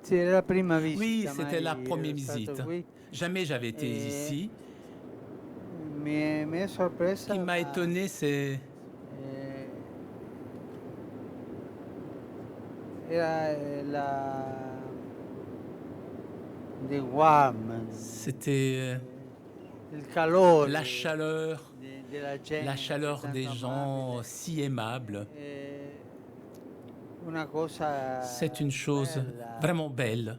Sì, era la prima Oui, visita, c'était la mai première ero stato visite. qui Jamais j'avais été e ici. mi è Ce qui sorpresa m'a étonné, c'est eh, era the warm, c'était il calore della la gente chaleur des tanto gens amabile, si aimables. eh, una cosa C'est une chose bella vraiment belle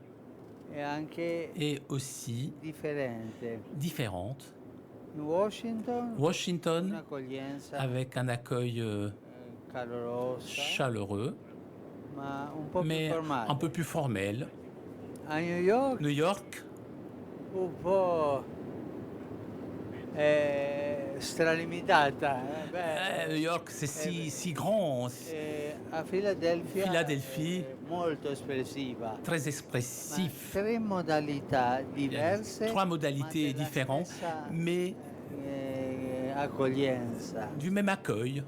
e anche et aussi differente. différente. In Washington Washington, un'accoglienza avec un accueil calorosa, chaleureux, ma un po' più mais un peu formale. plus formel. A New York New York, un po' stralimitata. New York, c'est si grand. A Philadelphia Philadelphie, molto espressiva, très ma expressif. tre modalità Il y a diverse trois ma modalités della différentes, stessa mais accoglienza. du même accueil.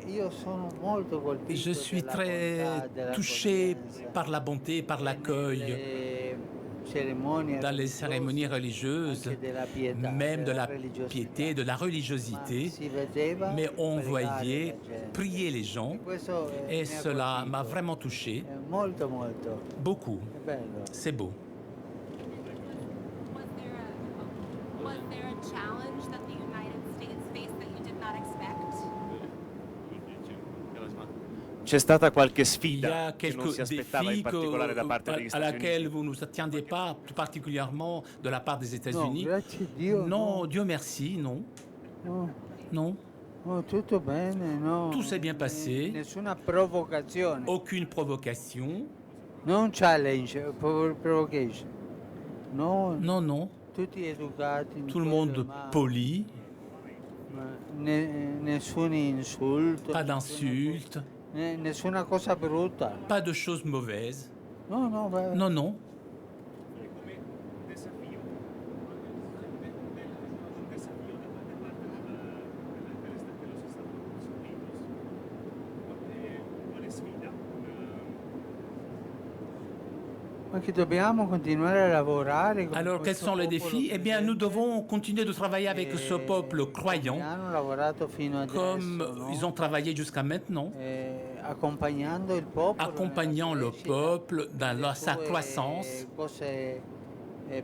Io sono molto Je colpito suis della très bontà, touché dell'accoglienza par la bonté, par l'accueil nelle cerimonie dans les cérémonies religiose, religieuses, anche della pietà, même de della la religiosità. piété, de la Ma religiosité, si vedeva mais on pregare voyait la gente prier les gens e questo et mi ha cela m'a colpito. vraiment touché Molto molto, beaucoup. è bello. C'est beau. Was there a challenge that the United States faced that you did not expect? C'è stata qualche Il y sfida a che non si quelques aspettava in défis particolare da parte degli à Stati laquelle Uniti? vous ne vous attendiez pas, tout particulièrement de la part des No, États-Unis. grazie a Dio, Non, no, Dieu merci, non. no, Non. no, tutto bene, Tout no, s'est bien passé. nessuna provocazione, Aucune provocation. non challenge, provocation, no, Non, non. tutti educati in Tout le quello, monde ma poli. nessun insulto, Pas d'insultes. nessuna cosa brutta. Pas de choses mauvaises. No, no, Non, non. ma che dobbiamo continuare a lavorare con Alors, quels questo sont les popolo défis? Eh bien, nous credente? devons continuer de travailler avec ce peuple Come croyant, hanno lavorato fino comme adesso, ils no? ont travaillé jusqu'à maintenant, Accompagnando il popolo nella accompagnant le crescita, peuple dans nelle sa sue croissance, cose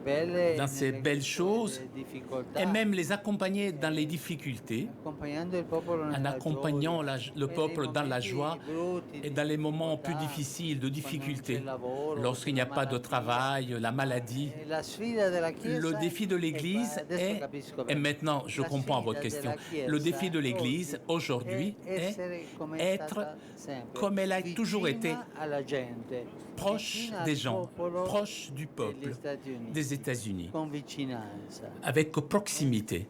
belle e dans ses nelle belles choses, sue et difficoltà, même les accompagner dans les difficultés, accompagnando il popolo en nella accompagnant gioia. le E nei peuple dans la joie momenti brutti et di dans les moments plus difficoltà, difficiles, de quando non c'è difficulté, lavoro, c'è lorsqu'il n'y la a pas de malattia. travail, la maladie. La sfida della Le Chiesa, défi de ecco, l'Église adesso est, capisco et bene, maintenant je la comprends votre sfida question, della le défi Chiesa de oggi l'Église è aujourd'hui est essere come è être stata sempre, comme elle a toujours été, vicina alla gente, proche vicina des al gens, popolo proche du degli peuple Stati des Uniti, États-Unis, con vicinanza, avec proximité,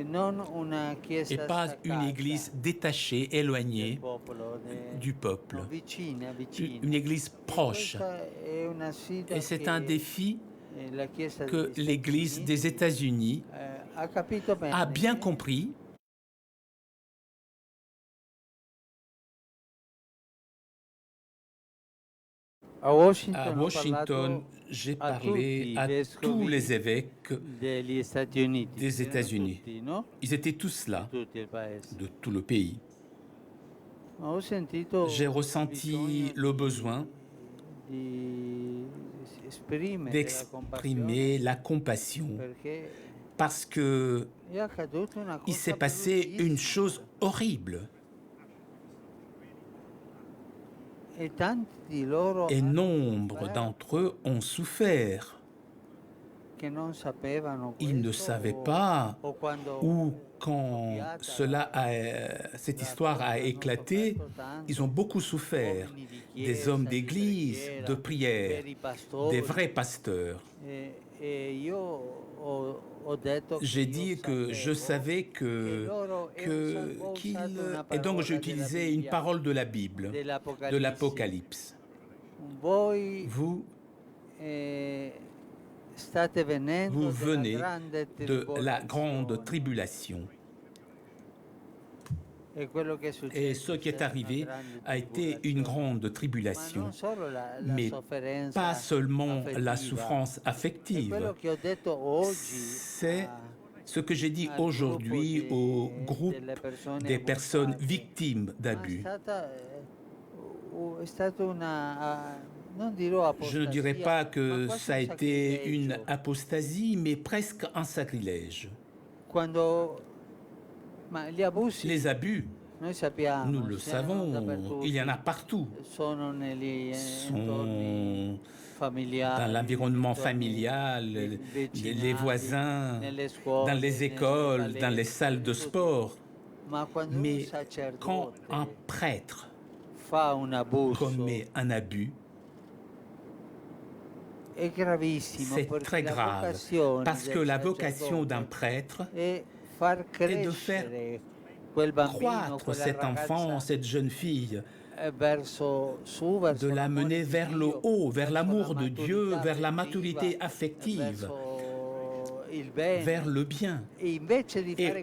non una et Chiesa pas une staccata Église détachée, del éloignée popolo, du no, peuple, vicina, une vicina. Église E proche. questa è una Et sfida c'est un che défi la Chiesa que degli Stati l'Église des Uniti États-Unis ha capito a bien bene. compris. A À Washington ho parlato, parlato j'ai a tutti parlé i à tous les vescovi évêques degli Stati Uniti, des erano États-Unis. tutti, no? Ils étaient tous Di là, tutto il paese. de tout le pays. Ma ho sentito J'ai il bisogno ressenti le besoin di esprimere la d'exprimer compassione la compassion perché parce que è accaduta una il s'est cosa passé une chose bruttissima horrible e tanti di loro et hanno nombre d'entre eux ont souffert. che non sapevano Ils ne questo savaient pas o quando ou è quand scoppiata cette la histoire cosa a hanno éclaté, sofferto ils ont tanto, beaucoup souffert. uomini di Des hommes chiesa, di d'église, de preghiera, prière, veri des pastori. vrais pasteurs. E io ho detto che J'ai io dit que je sapevo savais che loro ho usato una et donc j'ai parola della utilisé une Bibbia, parole de la Bible, de dell'Apocalisse. l'Apocalypse. Voi Vous, state vous venendo della venez grande de la grande tribolazione tribulation Et ce qui est arrivé a été une grande tribulation, mais pas seulement la souffrance affective. C'est ce que j'ai dit aujourd'hui au groupe des personnes victimes d'abus. Je ne dirais pas que ça a été une apostasie, mais presque un sacrilège. Les abus, nous le savons, il y en a partout. Sont dans l'environnement familial, les voisins, dans les écoles, dans les salles de sport. Mais quand un prêtre commet un abus, c'est très grave, parce que la vocation d'un prêtre est de faire croître cet enfant, cette jeune fille, de la mener vers le haut, vers l'amour de Dieu, vers la maturité affective, vers le bien. Et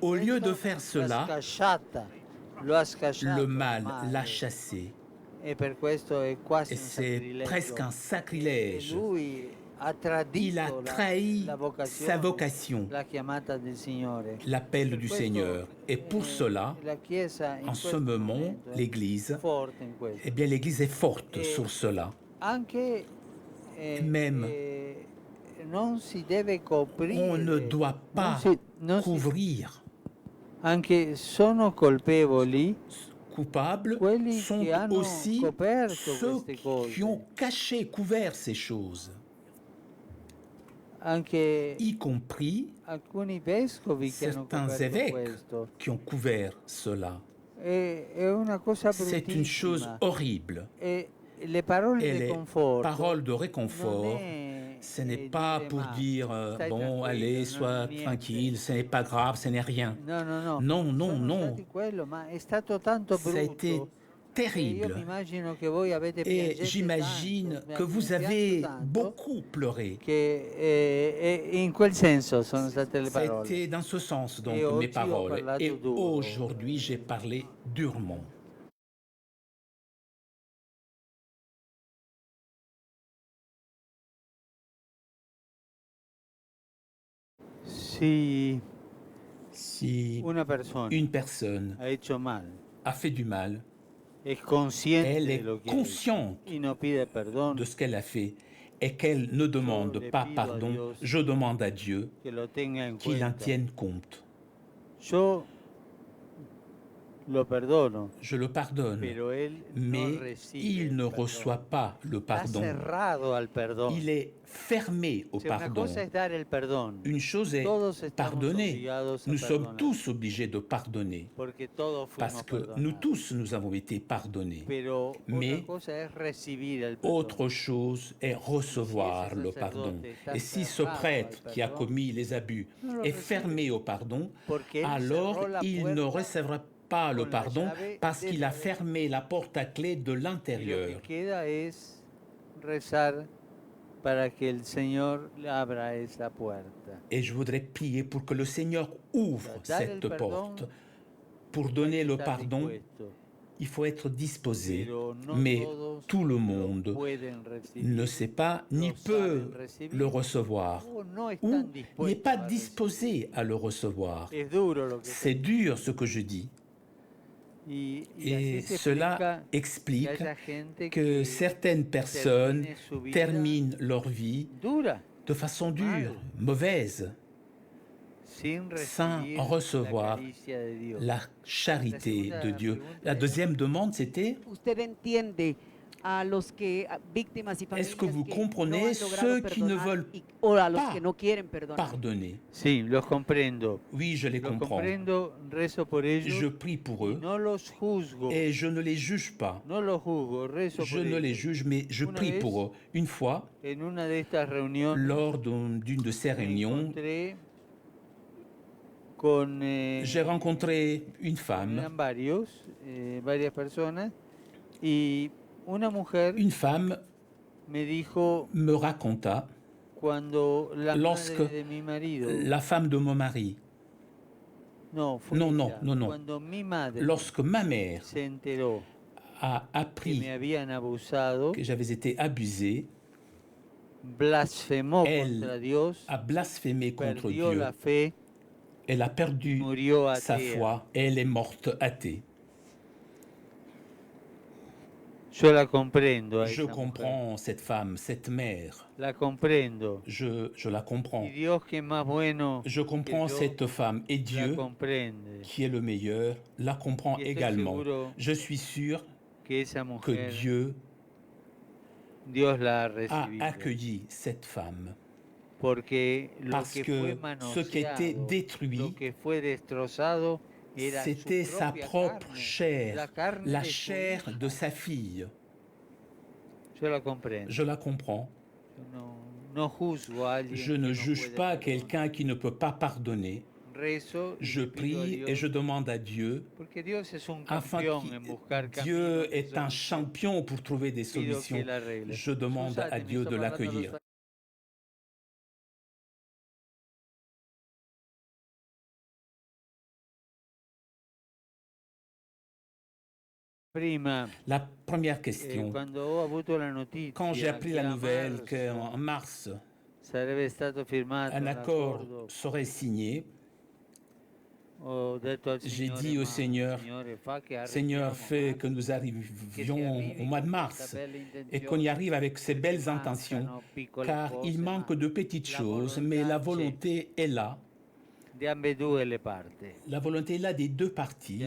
au lieu de faire cela, le mal l'a chassé. Et c'est presque un sacrilège. Il a trahi sa vocation, l'appel du Seigneur. Et pour cela, en ce moment, l'Église, eh bien, l'Église est forte sur cela. Même, on ne doit pas couvrir. Coupables sont aussi ceux qui ont caché, couvert ces choses, y compris certains évêques qui ont couvert cela. C'est une chose horrible. Et les paroles de réconfort, ce n'est pas pour dire « bon, allez, sois tranquille, ce n'est pas grave, ce n'est rien ». Non, non, non. Ça a été terrible. Et j'imagine que vous avez beaucoup pleuré. C'était dans ce sens, donc, mes paroles. Et aujourd'hui, j'ai parlé durement. Si une personne a fait du mal, elle est consciente de ce qu'elle a fait et qu'elle ne demande pas pardon, je demande à Dieu qu'il en tienne compte. Je le pardonne, mais il ne reçoit pas le pardon. Il est fermé au pardon. Une chose est pardonner. Nous sommes tous obligés de pardonner, parce que nous tous, nous avons été pardonnés. Mais autre chose est recevoir le pardon. Et si ce prêtre qui a commis les abus est fermé au pardon, alors il ne recevra pas le pardon parce qu'il a fermé la porte à clé de l'intérieur. Et je voudrais prier pour que le Seigneur ouvre cette porte. Pour donner le pardon, il faut être disposé, mais tout le monde ne sait pas ni peut le recevoir ou n'est pas disposé à le recevoir. C'est dur ce que je dis. Et cela explique que certaines personnes terminent leur vie de façon dure, mauvaise, sans recevoir la charité de Dieu. La deuxième demande, c'était: est-ce que vous comprenez ceux qui ne veulent pas pardonner? Oui, je les comprends. Je prie pour eux et je ne les juge pas. Je ne les juge, mais je prie pour eux. Une fois, lors d'une de ces réunions, j'ai rencontré une femme. Une femme me raconta lorsque la femme de mon mari Non, non, non. Lorsque ma mère a appris que j'avais été abusé, elle a blasphémé contre Dieu. Elle a perdu sa foi et elle est morte athée. Je comprends cette femme, cette mère. Je la comprends. Je comprends cette femme et Dieu, qui est le meilleur, la comprend également. Je suis sûr que Dieu a accueilli cette femme. Parce que ce qui était détruit, c'était sa propre chair, la chair de sa fille. Je la comprends. Je ne juge pas quelqu'un qui ne peut pas pardonner. Je prie et je demande à Dieu, afin que Dieu est un champion pour trouver des solutions. Je demande à Dieu de l'accueillir. La première question, quand j'ai appris la nouvelle qu'en mars, un accord serait signé, j'ai dit au Seigneur, Seigneur, fais que nous arrivions au mois de mars et qu'on y arrive avec ces belles intentions, car il manque de petites choses, mais la volonté est là. La volonté est là des deux parties.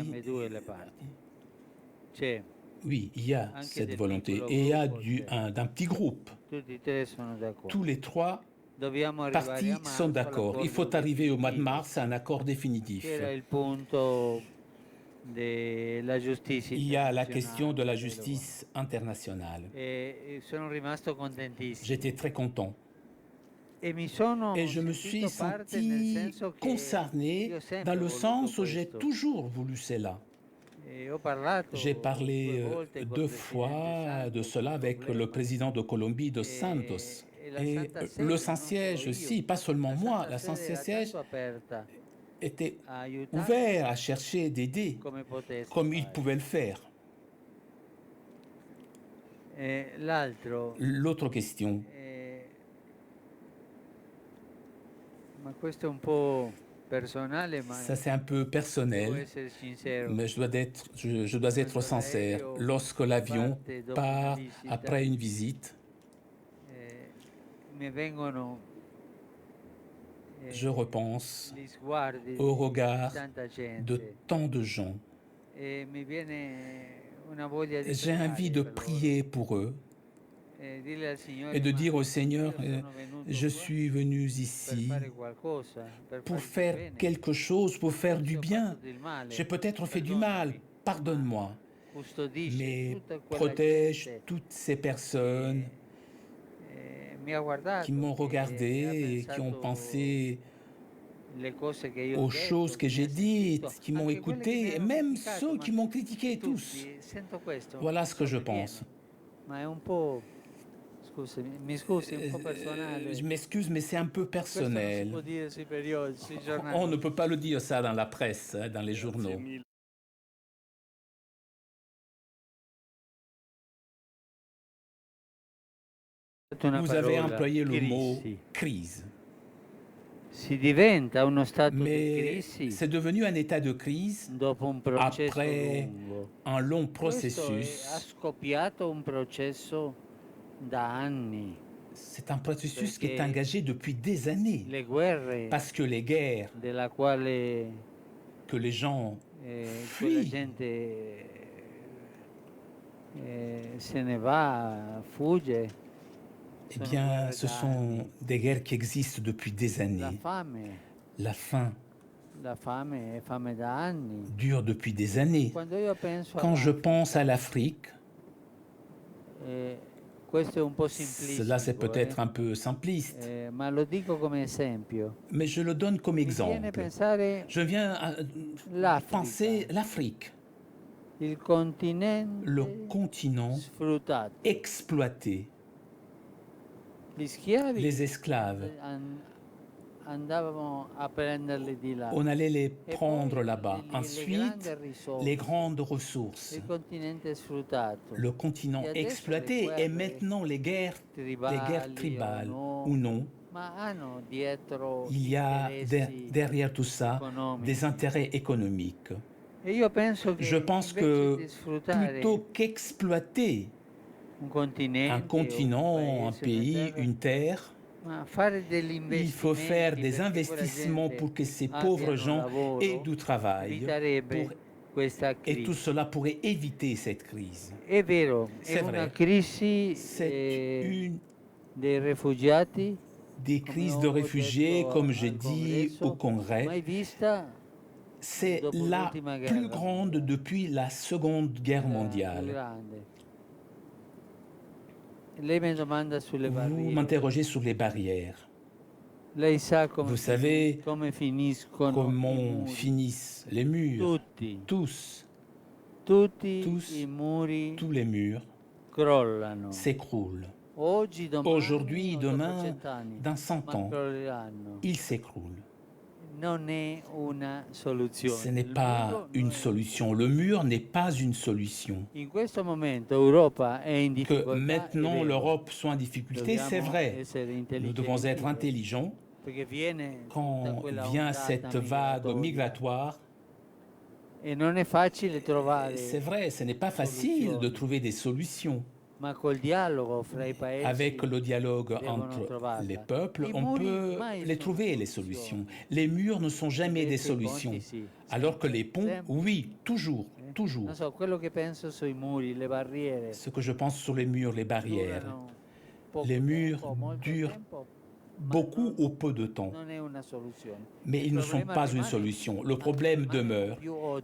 Oui, il y a cette volonté et il y a d'un petit groupe. Tous les trois parties sont d'accord. Il faut arriver au mois de mars à un accord définitif. Il y a la question de la justice internationale. J'étais très content. Et je me suis senti concerné dans le sens où j'ai toujours voulu cela. J'ai parlé 2 fois de cela avec le président de Colombie, Dos Santos. Et le Saint-Siège aussi, pas seulement moi, le Saint-Siège était ouvert à chercher d'aider comme il pouvait le faire. L'autre question. Ça, c'est un peu personnel, mais je dois être sincère. Lorsque l'avion part après une visite, je repense au regard de tant de gens. J'ai envie de prier pour eux et de dire au Seigneur, je suis venu ici pour faire quelque chose, pour faire du bien. J'ai peut-être fait du mal, pardonne-moi. Mais protège toutes ces personnes qui m'ont regardé et qui ont pensé aux choses que j'ai dites, qui m'ont écouté, et même ceux qui m'ont critiqué, tous. Voilà ce que je pense. Je m'excuse, mais c'est un peu personnel. On ne peut pas le dire ça dans la presse, dans les journaux. Vous avez employé le mot crise. Mais c'est devenu un état de crise après un long processus. C'est un processus qui est engagé depuis des années. Parce que les guerres que les gens fuient, eh bien, ce sont des guerres qui existent depuis des années. La faim dure depuis des années. Quand je pense à l'Afrique, cela c'est peut-être un peu simpliste, mais je le donne comme exemple. Je viens à penser l'Afrique, le continent exploité. Les esclaves on allait les prendre là-bas. Ensuite, les grandes ressources, le continent exploité et maintenant les guerres tribales ou non. Il y a derrière tout ça des intérêts économiques. Je pense que plutôt qu'exploiter un continent, un pays, une terre, il faut faire des investissements pour que ces pauvres gens aient du travail. Et tout cela pourrait éviter cette crise. C'est vrai. C'est une des crises de réfugiés, comme j'ai dit au Congrès. C'est la plus grande depuis la Seconde Guerre mondiale. Vous m'interrogez sur les barrières. Vous savez comment finissent les murs. Tous les murs s'écroulent. Aujourd'hui, demain, dans 100 ans, ils s'écroulent. Ce n'est pas une solution. Le mur n'est pas une solution. Que maintenant l'Europe soit en difficulté, c'est vrai. Nous devons être intelligents. Quand vient cette vague migratoire, c'est vrai, ce n'est pas facile de trouver des solutions. Avec le dialogue entre les peuples, on peut les trouver, les solutions. Les murs ne sont jamais des solutions, alors que les ponts, oui, toujours. Ce que je pense sur les murs, les barrières. Les murs durent beaucoup ou peu de temps, mais ils ne sont pas une solution. Le problème demeure,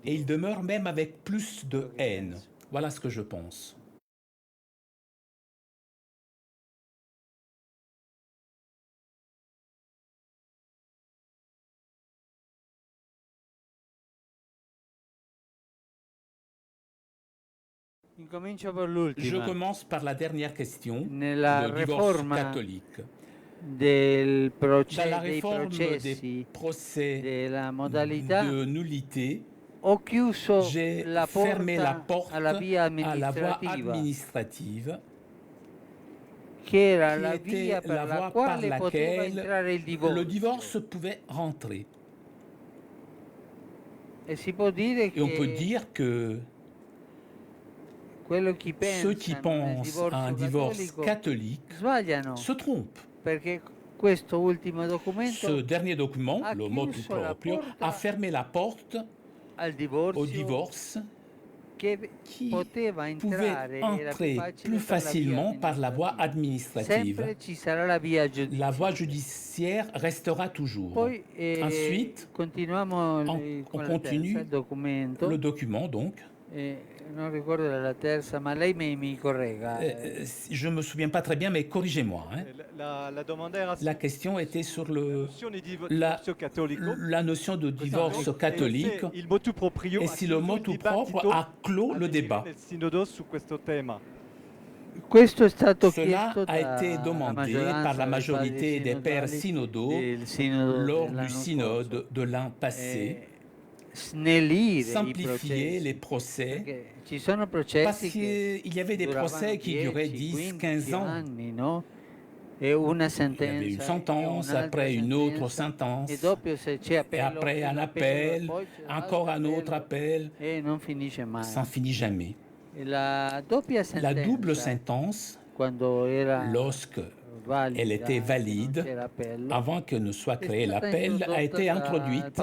et il demeure même avec plus de haine. Voilà ce que je pense. Je commence par la dernière question, le divorce catholique. Dans la réforme des procès de nullité, j'ai fermé la porte à la voie administrative, qui était la voie par laquelle le divorce pouvait rentrer. Et on peut dire que ceux qui pensent à un divorce catholique se trompent. Ce dernier document, le motu proprio, a fermé la porte au divorce qui pouvait entrer plus facilement par la voie administrative. La voie judiciaire restera toujours. Ensuite, on continue le document donc. Je ne me souviens pas très bien, mais corrigez-moi. Hein. La question était sur la notion de divorce catholique et si le motu proprio a clos le débat. Cela a été demandé par la majorité des pères synodaux lors du synode de l'an passé. Simplifier les procès, parce qu'il y avait des procès qui duraient 10, 15 ans. Il y avait une sentence, après une autre sentence, et après un appel, encore un autre appel. Ça n'en finit jamais. La double sentence, lorsque elle était valide, avant que ne soit créé l'appel, a été introduite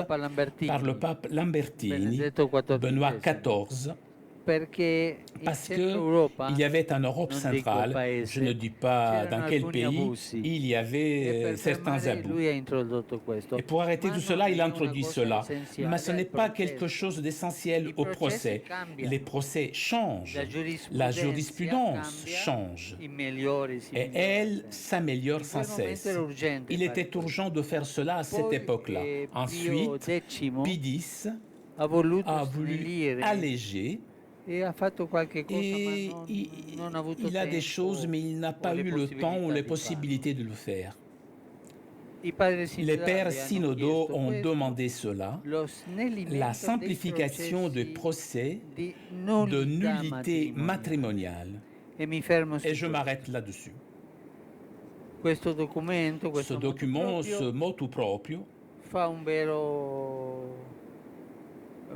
par le pape Lambertini, Benoît XIV, parce qu'il y avait en Europe centrale, je ne dis pas dans quel pays, il y avait certains abus. Et pour arrêter tout cela, il introduit cela. Mais ce n'est pas quelque chose d'essentiel au procès. Les procès changent, la jurisprudence change, et elle s'améliore sans cesse. Il était urgent de faire cela à cette époque-là. Ensuite, Pie X a voulu alléger. Et il a des choses, mais il n'a pas eu le temps ou les possibilités de le faire. Les pères synodaux ont demandé cela, la simplification des procès de nullité matrimoniale. Et je m'arrête là-dessus. Ce document, ce motu proprio,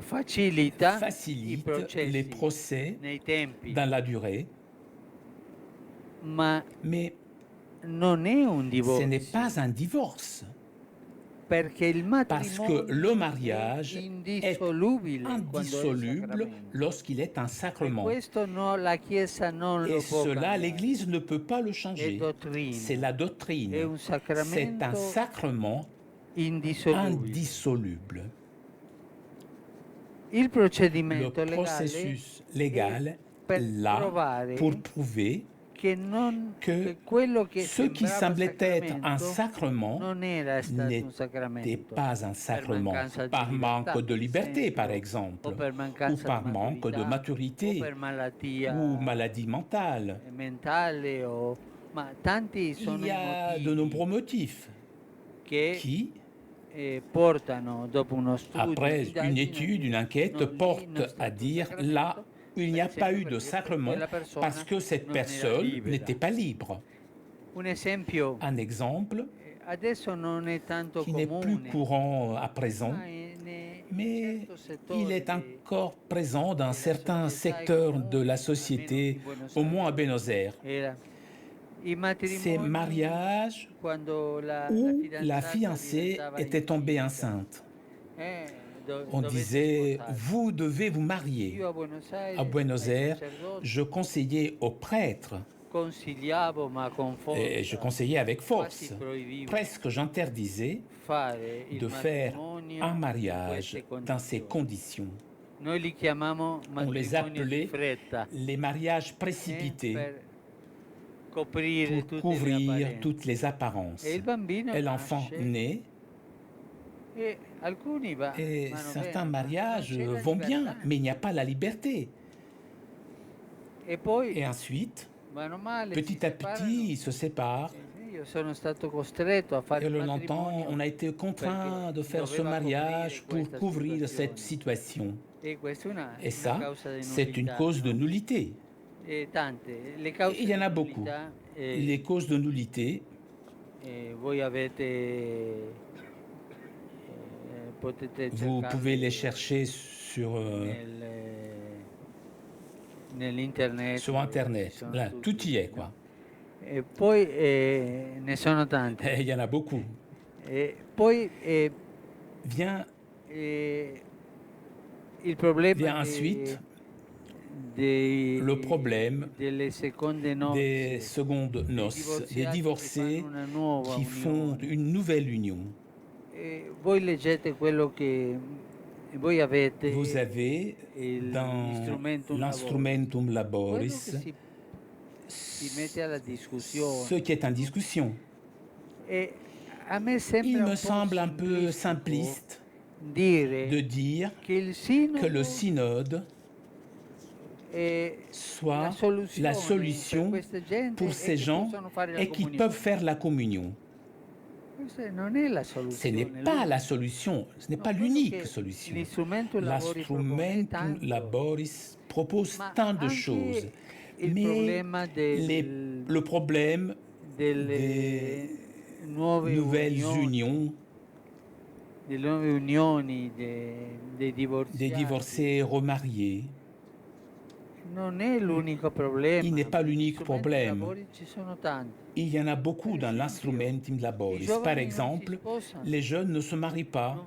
facilite les procès dans la durée, mais ce n'est pas un divorce. Parce que le mariage est indissoluble lorsqu'il est un sacrement. Et cela, l'Église ne peut pas le changer. C'est la doctrine. C'est un sacrement indissoluble. Le processus légal est là pour prouver que ce qui semblait être un sacrement n'était pas un sacrement, par manque de liberté, par exemple, ou par manque de maturité, ou maladie mentale. Il y a de nombreux motifs qui, après une étude, une enquête, portent à dire là, il n'y a pas eu de sacrement parce que cette personne n'était pas libre. Un exemple qui n'est plus courant à présent, mais il est encore présent dans certains secteurs de la société, au moins à Buenos Aires. Ces mariages où la fiancée était tombée enceinte. On disait, vous devez vous marier. À Buenos Aires, je conseillais aux prêtres, et je conseillais avec force, presque j'interdisais de faire un mariage dans ces conditions. On les appelait les mariages précipités pour couvrir toutes les apparences. Et l'enfant naît. Et certains mariages vont bien, mais il n'y a pas la liberté. Et ensuite, petit à petit, ils se séparent. Et longtemps, on a été contraint de faire ce mariage pour couvrir cette situation. Et ça, c'est une cause de nullité. Il y en a beaucoup. Les causes de nullité, vous pouvez les chercher sur Internet. Là, tout y est, quoi. Et il y en a beaucoup. Vient ensuite le problème des secondes noces, des divorcés qui font une nouvelle union. Vous avez dans l'Instrumentum Laboris ce qui est en discussion. Il me semble un peu simpliste de dire que le synode soit la solution pour ces gens et qui peuvent faire la communion. Ce n'est pas la solution, ce n'est pas l'unique solution. L'Instrumentum Laboris propose tant de choses, mais le problème des nouvelles unions, des divorcés remariés, il n'est pas l'unique problème. Il y en a beaucoup dans l'Instrumentum Laboris. Par exemple, les jeunes ne se marient pas.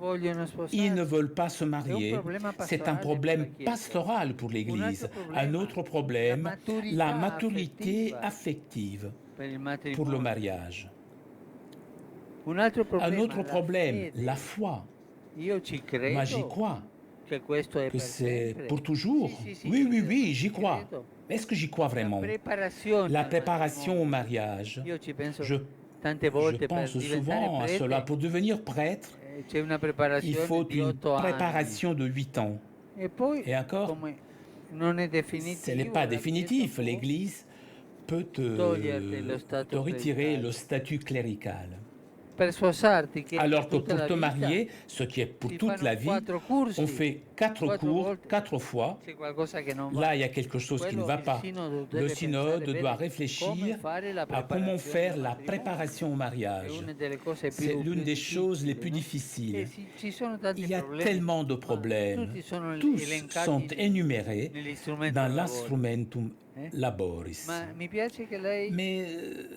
Ils ne veulent pas se marier. C'est un problème pastoral pour l'Église. Un autre problème, la maturité affective pour le mariage. Un autre problème, la foi. Moi, j'y crois. Que c'est pour toujours. Oui, j'y crois. Est-ce que j'y crois vraiment? La préparation au mariage. Je pense souvent à cela. Pour devenir prêtre, il faut une préparation de 8 ans. Et encore, ce n'est pas définitif. L'Église peut te retirer le statut clérical. Alors que pour te marier, ce qui est pour toute la vie, on fait 4 cours, 4 fois. Là, il y a quelque chose qui ne va pas. Le synode doit réfléchir à comment faire la préparation au mariage. C'est l'une des choses les plus difficiles. Il y a tellement de problèmes. Tous sont énumérés dans l'Instrumentum Laboris. Mais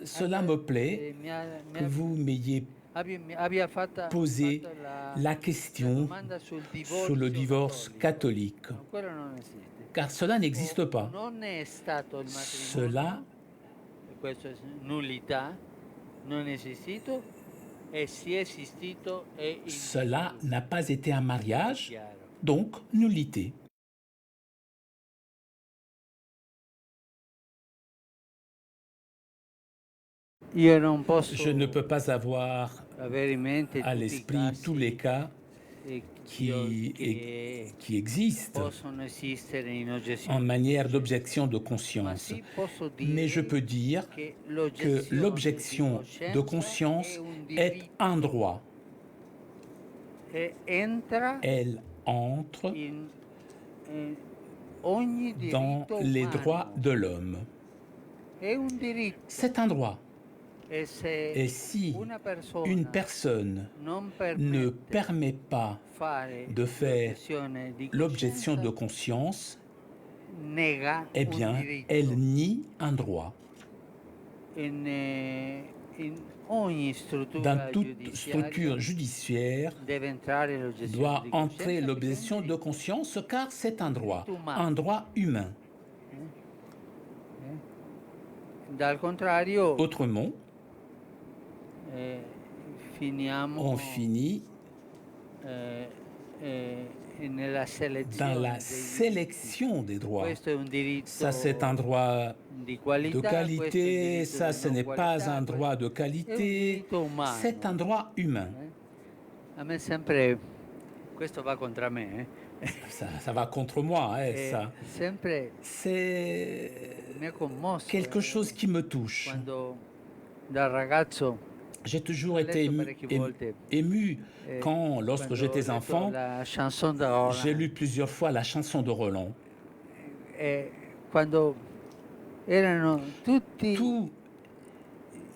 cela me plaît que vous m'ayez posé la question sur le divorce catholique, car cela n'existe pas. Cela n'a pas été un mariage, donc nullité. Je ne peux pas avoir à l'esprit tous les cas qui existent en manière d'objection de conscience. Mais je peux dire que l'objection de conscience est un droit. Elle entre dans les droits de l'homme. C'est un droit. Et si une personne ne permet pas de faire l'objection de conscience, eh bien, elle nie un droit. Dans toute structure judiciaire doit entrer l'objection de conscience car c'est un droit humain. Autrement, on finit dans la sélection des droits. Ça, c'est un droit de qualité, ça, ce n'est pas un droit de qualité, c'est un droit humain. Ça va contre moi, ça. C'est quelque chose qui me touche. J'ai toujours été ému quand, lorsque j'étais enfant, j'ai lu plusieurs fois la chanson de Roland. Tous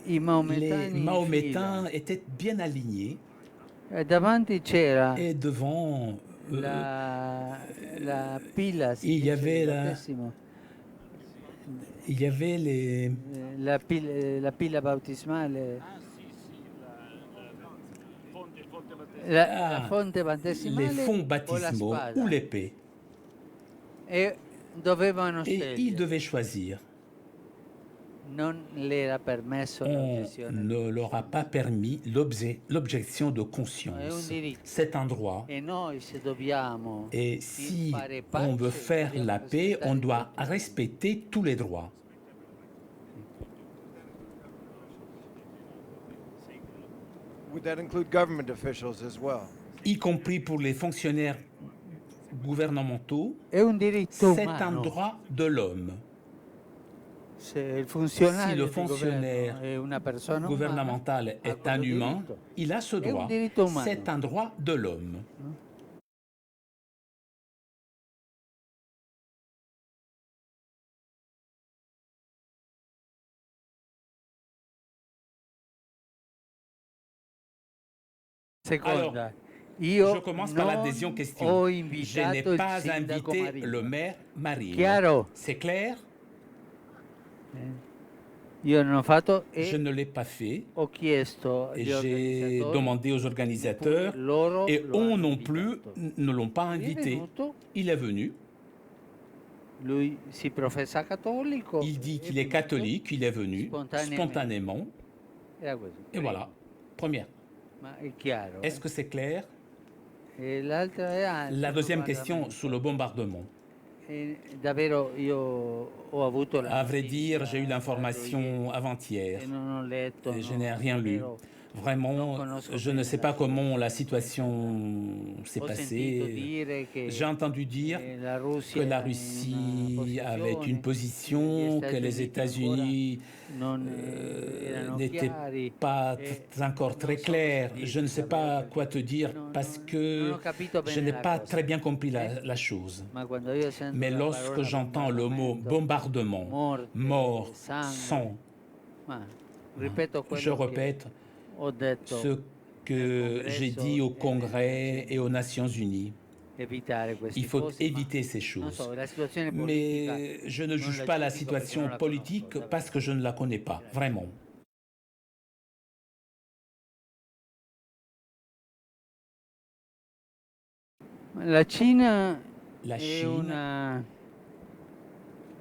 les Mahométains étaient bien alignés et devant il y avait la pila bautismale. La fonte les fonds baptismaux ou l'épée. Et ils devaient choisir. On ne leur a pas permis l'objection de conscience. C'est un droit. Et si on veut faire la paix, on doit respecter tous les droits. Would that include government officials as well? Y compris pour les fonctionnaires gouvernementaux, c'est un droit de l'homme. Si le fonctionnaire gouvernemental est un humain, il a ce droit. C'est un droit de l'homme. Alors, je commence par la deuxième question. Je n'ai pas invité le maire Marino. C'est clair? Je ne l'ai pas fait. J'ai demandé aux organisateurs et eux non plus ne l'ont pas invité. Il est venu. Il dit qu'il est catholique, il est venu spontanément. Et voilà, première. Est-ce que c'est clair? La deuxième question sur le bombardement. À vrai dire, j'ai eu l'information avant-hier et je n'ai rien lu. Vraiment, je ne sais pas comment la situation s'est passée. J'ai entendu dire que la Russie avait une position, que les États-Unis n'étaient pas encore très clairs. Je ne sais pas quoi te dire parce que je n'ai pas très bien compris la chose. Mais lorsque j'entends le mot bombardement, mort, sang, je répète ce que j'ai dit au Congrès et aux Nations Unies. Il faut éviter ces choses. Mais je ne juge pas la situation politique parce que je ne la connais pas, vraiment. La Cina c'est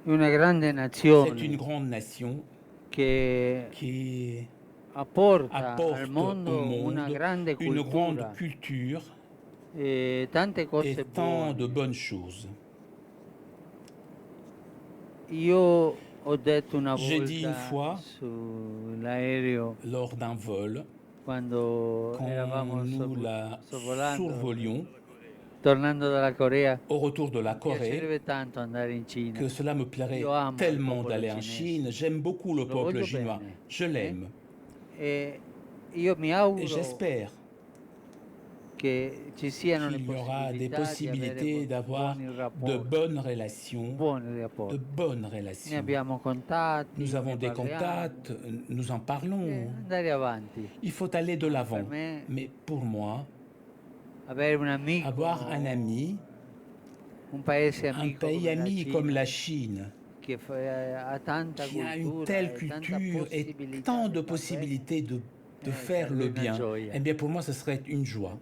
une grande nation qui apporte au monde une grande culture et tant de bonnes choses. J'ai dit une fois, lors d'un vol, quand nous la survolions, au retour de la Corée, que cela me plairait tellement d'aller en Chine. J'aime beaucoup le peuple chinois. Je l'aime. Et j'espère qu'il y aura des possibilités d'avoir de bonnes relations. Nous avons des contacts, nous en parlons. Il faut aller de l'avant. Mais pour moi, avoir un ami, un pays ami comme la Chine, qui a une telle culture et tant de possibilités de faire le bien, eh bien pour moi ce serait une joie.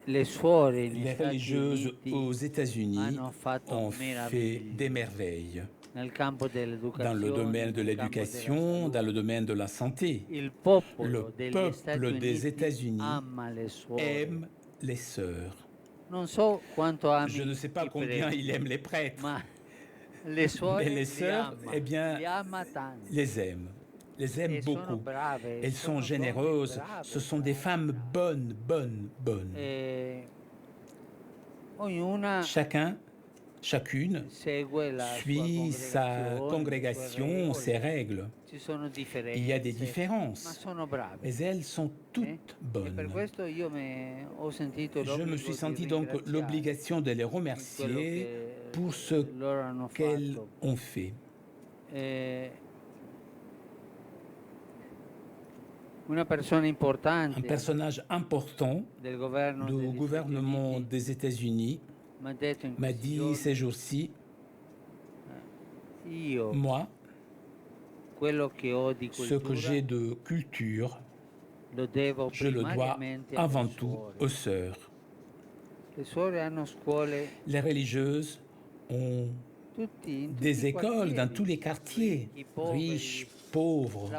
Les religieuses aux États-Unis ont fait des merveilles dans le domaine de l'éducation, dans le domaine de la santé. Le peuple des États-Unis aime les sœurs. Je ne sais pas combien il aime les prêtres, mais les sœurs, eh bien, les aiment beaucoup. Elles sont généreuses, ce sont des femmes bonnes. Chacune suit sa congrégation, ses règles. Il y a des différences, mais elles sont toutes bonnes. Je me suis senti donc l'obligation de les remercier pour ce qu'elles ont fait. Un personnage important du gouvernement des États-Unis m'a dit ces jours-ci, moi, ce que j'ai de culture, je le dois avant tout aux sœurs. Les religieuses ont des écoles dans tous les quartiers, riches, pauvres.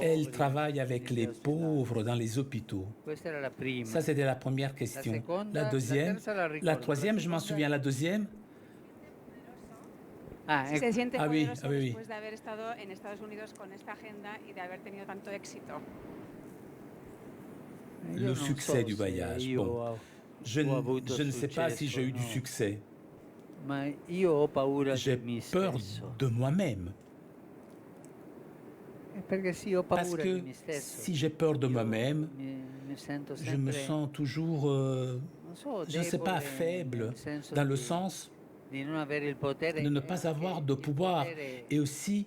Elles travaillent avec les pauvres dans les hôpitaux. Ça, c'était la première question. La deuxième, la troisième, je m'en souviens, la deuxième. Si se siente poderoso oui. después de haber estado en Estados Unidos con esta agenda y de haber tenido tanto éxito. Le succès du voyage. Bon, je ne sais pas si j'ai eu du succès. J'ai peur de moi-même. Parce que si j'ai peur de moi-même, je me sens toujours, je ne sais pas, faible, dans le sens de ne pas avoir de pouvoir. Et aussi,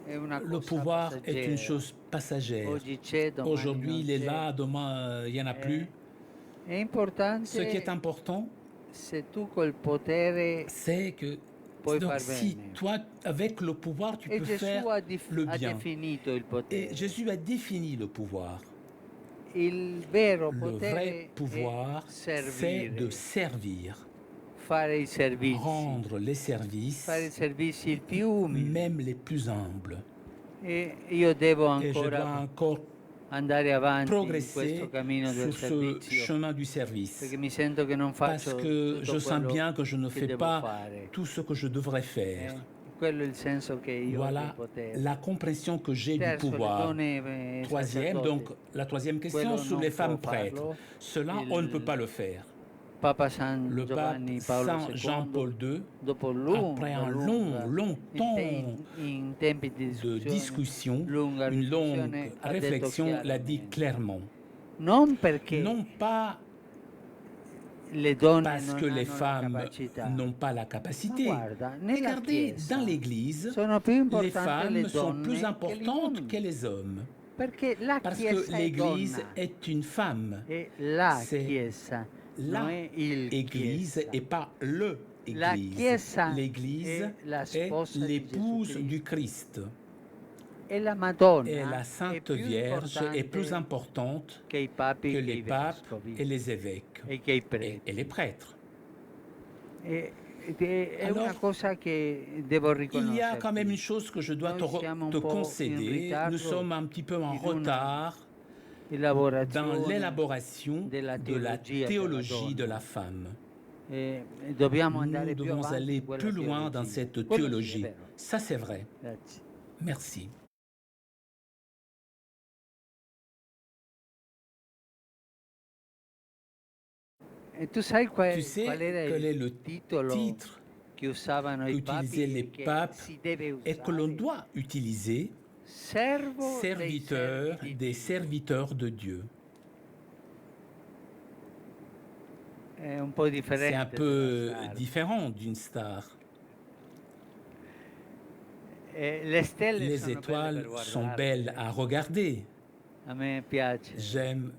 le pouvoir est une chose passagère. Aujourd'hui, il est là, demain, il n'y en a plus. Ce qui est important, c'est que donc, si toi, avec le pouvoir, tu peux faire le bien. Et Jésus a défini le pouvoir. Le vrai pouvoir, c'est de servir, rendre les services, même les plus humbles. Et je dois encore progresser sur ce chemin du service. Parce que je sens bien que je ne fais pas tout ce que je devrais faire. Voilà la compréhension que j'ai du pouvoir. Donc, la troisième question sur les femmes prêtres. Cela, on ne peut pas le faire. Le pape Saint Jean-Paul II, après un long temps de discussion, une longue réflexion, l'a dit clairement. Non pas parce que les femmes n'ont pas la capacité. Regardez, dans l'Église, les femmes sont plus importantes que les hommes. Parce que l'Église est une femme. C'est l'Église et pas le Église. L'Église est l'épouse du Christ. Et la Sainte Vierge est plus importante que les papes et les évêques et les prêtres. Alors, il y a quand même une chose que je dois te concéder. Nous sommes un petit peu en retard dans l'élaboration de la théologie de la femme. Nous devons aller plus loin dans cette théologie. Ça, c'est vrai. Merci. Tu sais quel est le titre qu'utilisaient les papes et que l'on doit utiliser? Serviteur des serviteurs de Dieu. C'est un peu différent d'une star. Les étoiles sont belles à regarder. J'aime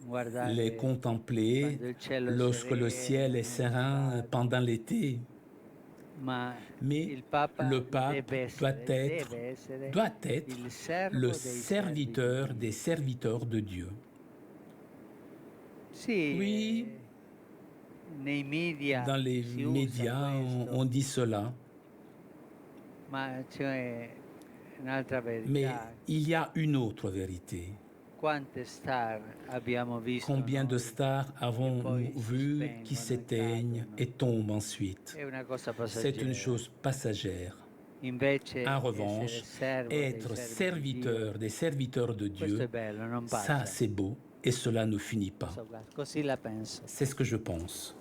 les contempler lorsque le ciel est serein pendant l'été. Mais le pape doit être le serviteur des serviteurs de Dieu. Oui, dans les médias, on dit cela. Mais il y a une autre vérité. Combien de stars avons-nous vu qui s'éteignent et tombent ensuite? C'est une chose passagère. En revanche, être serviteur des serviteurs de Dieu, ça c'est beau et cela ne finit pas. C'est ce que je pense.